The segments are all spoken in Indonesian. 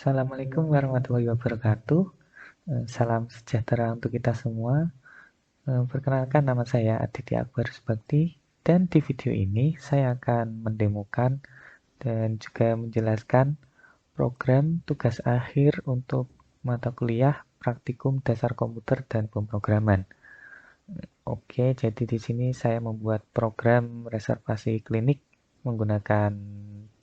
Assalamualaikum warahmatullahi wabarakatuh. Salam sejahtera untuk kita semua. Perkenalkan, nama saya Aditya Akbar Subakti, dan di video ini saya akan mendemokan dan juga menjelaskan program tugas akhir untuk mata kuliah Praktikum Dasar Komputer dan Pemrograman. Oke, jadi di sini saya membuat program reservasi klinik menggunakan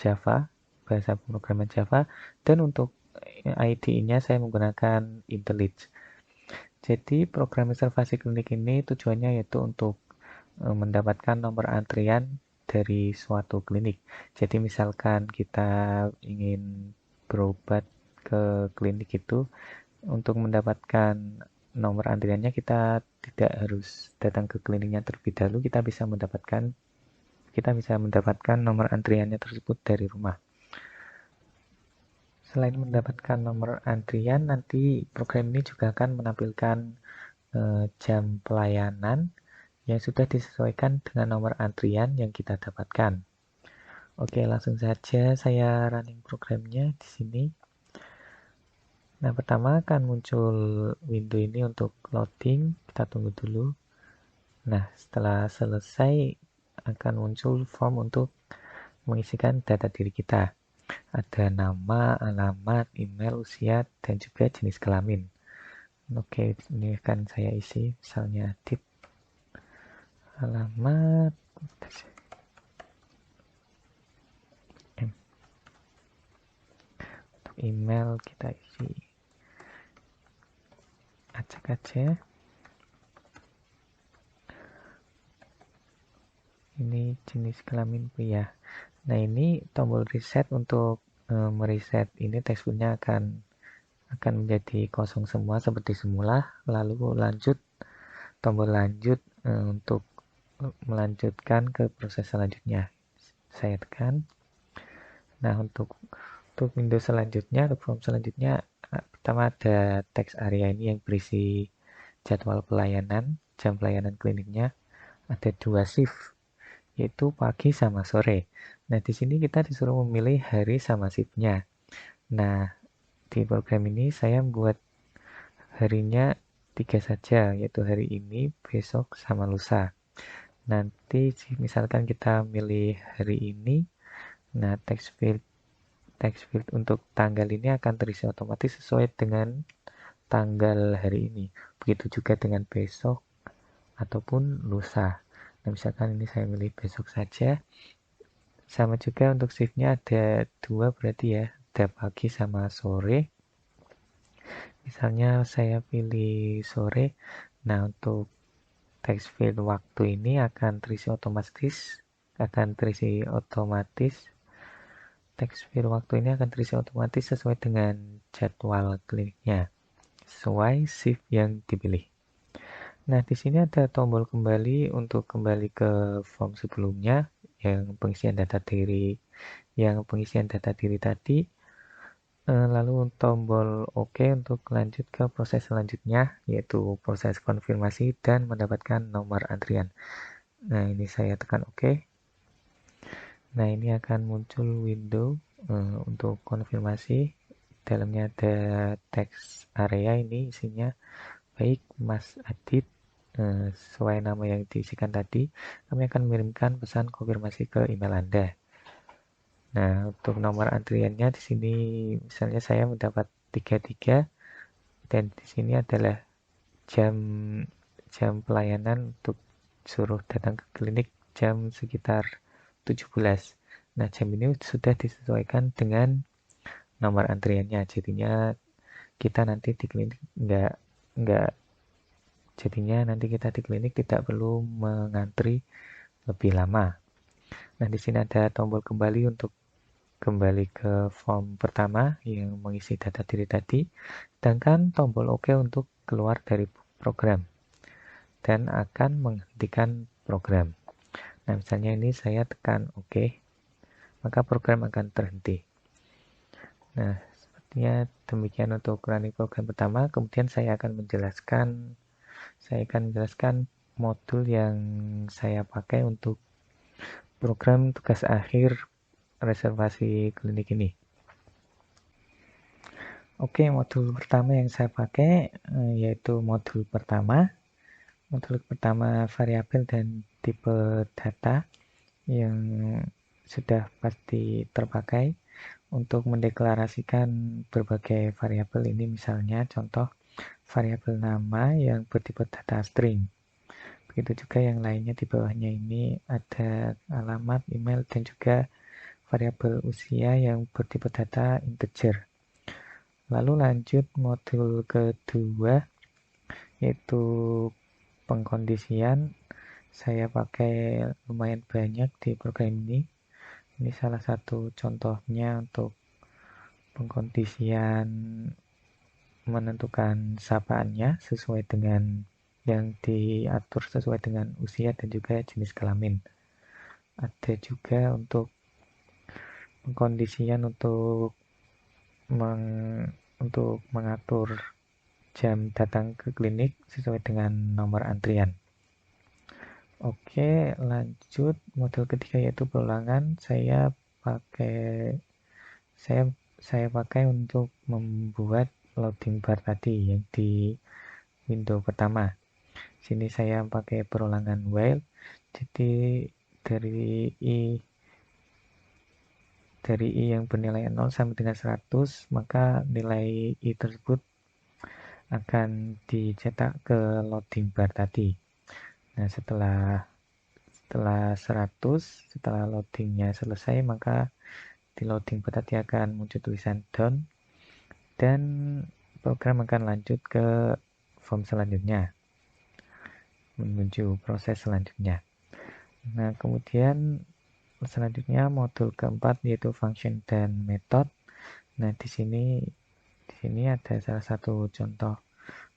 Java, bahasa pemrograman Java, dan untuk IDE-nya saya menggunakan IntelliJ. Jadi program reservasi klinik ini tujuannya yaitu untuk mendapatkan nomor antrian dari suatu klinik. Jadi misalkan kita ingin berobat ke klinik itu, untuk mendapatkan nomor antriannya kita tidak harus datang ke kliniknya terlebih dahulu, kita bisa mendapatkan nomor antriannya tersebut dari rumah. Selain mendapatkan nomor antrian, nanti program ini juga akan menampilkan jam pelayanan yang sudah disesuaikan dengan nomor antrian yang kita dapatkan. Oke, langsung saja saya running programnya di sini. Nah, pertama akan muncul window ini untuk loading. Kita tunggu dulu. Nah, setelah selesai akan muncul form untuk mengisikan data diri kita. Ada nama, alamat, email, usia, dan juga jenis kelamin. Oke, ini akan saya isi, misalnya Adit, alamat, untuk email kita isi acak aja. Ini jenis kelamin pria. Nah, ini tombol reset untuk mereset ini teksturnya akan menjadi kosong semua seperti semula. Lalu lanjut, tombol lanjut untuk melanjutkan ke proses selanjutnya. Saya tekan. Nah, untuk window selanjutnya, atau form selanjutnya, pertama ada text area ini yang berisi jadwal pelayanan, jam pelayanan kliniknya. Ada 2 shift, yaitu pagi sama sore. Nah, di sini kita disuruh memilih hari sama shiftnya. Nah, di program ini saya membuat harinya 3 saja, yaitu hari ini, besok, sama lusa. Nanti misalkan kita milih hari ini, nah text field untuk tanggal ini akan terisi otomatis sesuai dengan tanggal hari ini. Begitu juga dengan besok ataupun lusa. Nah, misalkan ini saya milih besok saja. Sama juga untuk shiftnya ada 2 berarti ya, ada pagi sama sore. Misalnya saya pilih sore. Nah, untuk text field waktu ini akan terisi otomatis. Text field waktu ini akan terisi otomatis sesuai dengan jadwal kliniknya, sesuai shift yang dipilih. Nah, di sini ada tombol kembali untuk kembali ke form sebelumnya yang pengisian data diri tadi. Lalu tombol OK untuk lanjut ke proses selanjutnya, yaitu proses konfirmasi dan mendapatkan nomor antrian. Nah, ini saya tekan OK. Nah, ini akan muncul window untuk konfirmasi. Dalamnya ada teks area, ini isinya, baik Mas Adit, sesuai nama yang diisikan tadi, kami akan mengirimkan pesan konfirmasi ke email Anda. Nah, untuk nomor antriannya di sini misalnya saya mendapat 33, dan di sini adalah jam jam pelayanan untuk suruh datang ke klinik jam sekitar 17. Nah, jam ini sudah disesuaikan dengan nomor antriannya. Jadinya kita nanti di klinik nggak jadinya nanti kita di klinik tidak perlu mengantri lebih lama. Nah, di sini ada tombol kembali untuk kembali ke form pertama yang mengisi data diri tadi, sedangkan tombol OK untuk keluar dari program dan akan menghentikan program. Nah, misalnya ini saya tekan OK, maka program akan terhenti. Nah, sepertinya demikian untuk running program pertama. Kemudian saya akan menjelaskan modul yang saya pakai untuk program tugas akhir reservasi klinik ini. Oke, modul pertama yang saya pakai yaitu modul pertama. Modul pertama variabel dan tipe data yang sudah pasti terpakai untuk mendeklarasikan berbagai variabel ini, misalnya contoh variabel nama yang bertipe data string. Begitu juga yang lainnya di bawahnya ini ada alamat, email, dan juga variabel usia yang bertipe data integer. Lalu lanjut modul kedua yaitu pengkondisian. Saya pakai lumayan banyak di program ini. Ini salah satu contohnya untuk pengkondisian menentukan sapaannya sesuai dengan yang diatur sesuai dengan usia dan juga jenis kelamin. Ada juga untuk pengkondisian untuk mengatur jam datang ke klinik sesuai dengan nomor antrian. Oke, lanjut model ketiga yaitu perulangan. Pakai saya saya pakai untuk membuat loading bar tadi yang di window pertama. Sini saya pakai perulangan while. Jadi dari i dari i yang bernilai 0 sampai dengan 100, maka nilai i tersebut akan dicetak ke loading bar tadi. Nah, setelah 100, setelah loadingnya selesai, maka di loading bar tadi akan muncul tulisan done dan program akan lanjut ke form selanjutnya, menuju proses selanjutnya. Nah, kemudian selanjutnya modul keempat yaitu function dan method. Nah, di sini ada salah satu contoh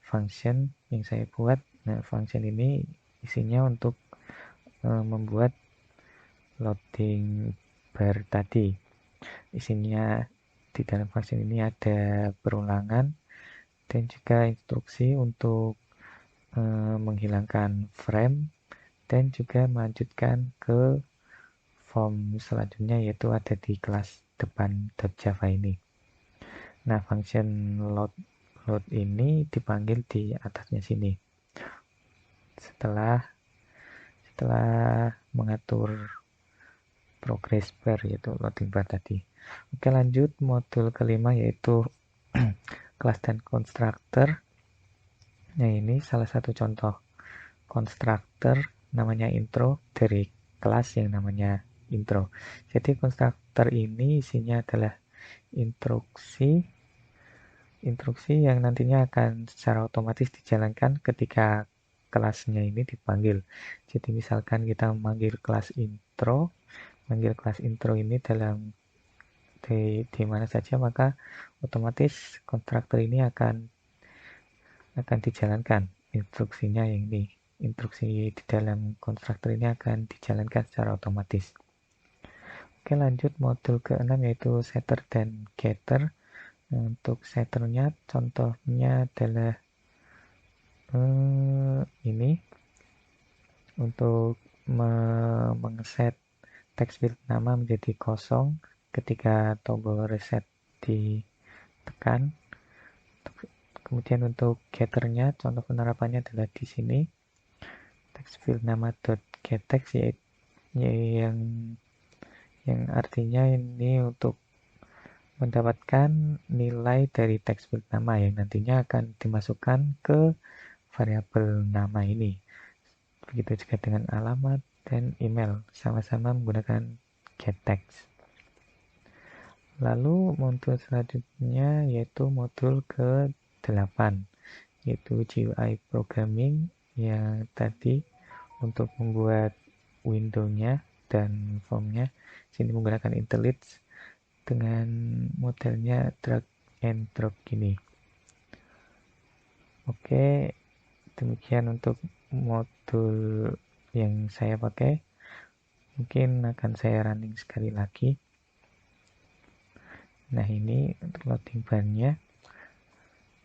function yang saya buat. Nah, function ini isinya untuk membuat loading bar tadi. Isinya di dalam function ini ada perulangan dan juga instruksi untuk menghilangkan frame dan juga melanjutkan ke form selanjutnya yaitu ada di kelas depan.java ini. Nah, function load ini dipanggil di atasnya sini. Setelah mengatur progress bar yaitu loading bar tadi. Oke, lanjut modul kelima yaitu kelas dan constructor. Nah, ini salah satu contoh constructor namanya intro dari kelas yang namanya intro. Jadi constructor ini isinya adalah instruksi yang nantinya akan secara otomatis dijalankan ketika kelasnya ini dipanggil. Jadi misalkan kita memanggil kelas intro ini di mana saja, maka otomatis konstruktor ini akan dijalankan instruksinya yang ini. Instruksi di dalam konstruktor ini akan dijalankan secara otomatis. Oke, lanjut modul ke-6 yaitu setter dan getter. Untuk setternya contohnya adalah ini untuk mengset text field nama menjadi kosong ketika tombol reset ditekan. Kemudian untuk getternya contoh penerapannya adalah di sini text field nama .getText yang artinya ini untuk mendapatkan nilai dari text field nama yang nantinya akan dimasukkan ke variabel nama ini. Begitu juga dengan alamat dan email, sama-sama menggunakan getText. Lalu modul selanjutnya yaitu modul ke-8, yaitu GUI programming yang tadi untuk membuat window-nya dan form-nya. Sini menggunakan IntelliJ dengan modelnya drag and drop gini. Oke, demikian untuk modul yang saya pakai. Mungkin akan saya running sekali lagi. Nah, ini untuk loading bar-nya.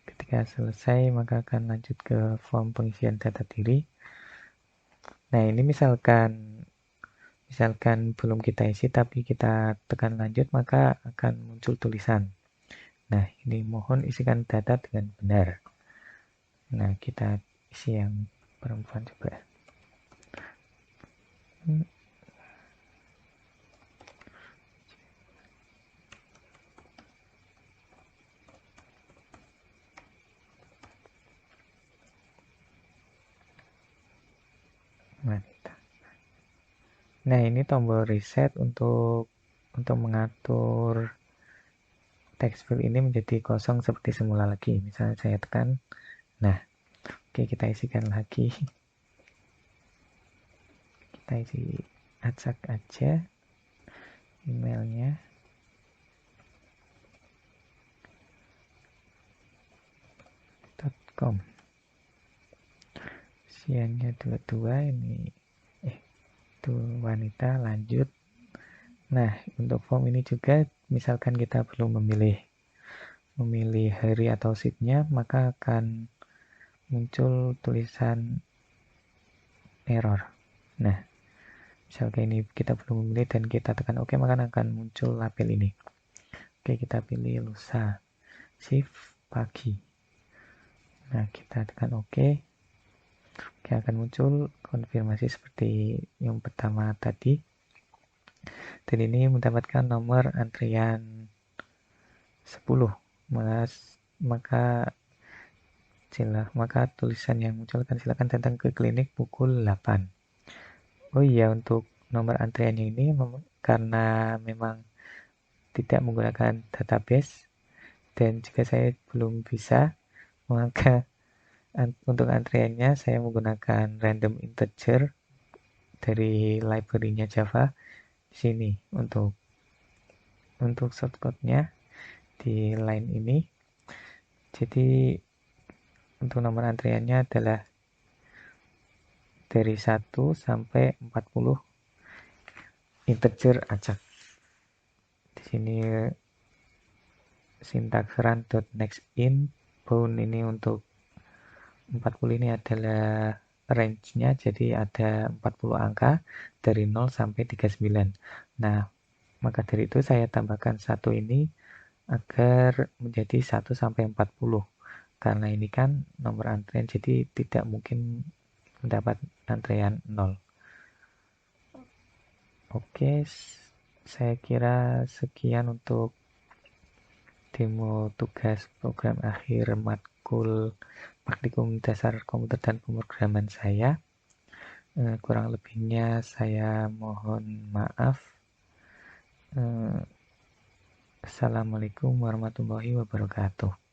Ketika selesai, maka akan lanjut ke form pengisian data diri. Nah, ini misalkan belum kita isi tapi kita tekan lanjut, maka akan muncul tulisan Nah, ini mohon isikan data dengan benar. Nah, kita isi yang perempuan coba. Wanita. Nah, ini tombol reset untuk mengatur text field ini menjadi kosong seperti semula lagi. Misalnya saya tekan. Nah, oke, kita isikan lagi. Kita isi acak aja emailnya. .com. Usianya 22 ini. Itu wanita, lanjut. Nah, untuk form ini juga, misalkan kita perlu memilih hari atau sheet-nya, maka akan muncul tulisan error. Nah, misalkan ini kita perlu memilih dan kita tekan OK, maka akan muncul label ini. Oke, kita pilih lusa, shift pagi. Nah, kita tekan OK. Oke, akan muncul konfirmasi seperti yang pertama tadi. Dan ini mendapatkan nomor antrian 10. Maka tulisan yang muncul kan silakan datang ke klinik pukul 8. Oh iya, untuk nomor antriannya ini karena memang tidak menggunakan database dan juga saya belum bisa, maka untuk antriannya saya menggunakan random integer dari library-nya Java di sini untuk shortcode-nya di line ini. Jadi untuk nomor antriannya adalah dari 1 sampai 40 integer acak. Di sini sintaks run.nextInt bound ini untuk 40 ini adalah range-nya, jadi ada 40 angka dari 0 sampai 39. Nah, maka dari itu saya tambahkan satu ini agar menjadi 1 sampai 40. Karena ini kan nomor antrian, jadi tidak mungkin mendapat antrian 0. Oke, saya kira sekian untuk demo tugas program akhir matkul praktikum dasar komputer dan pemrograman saya. Kurang lebihnya saya mohon maaf. Assalamualaikum warahmatullahi wabarakatuh.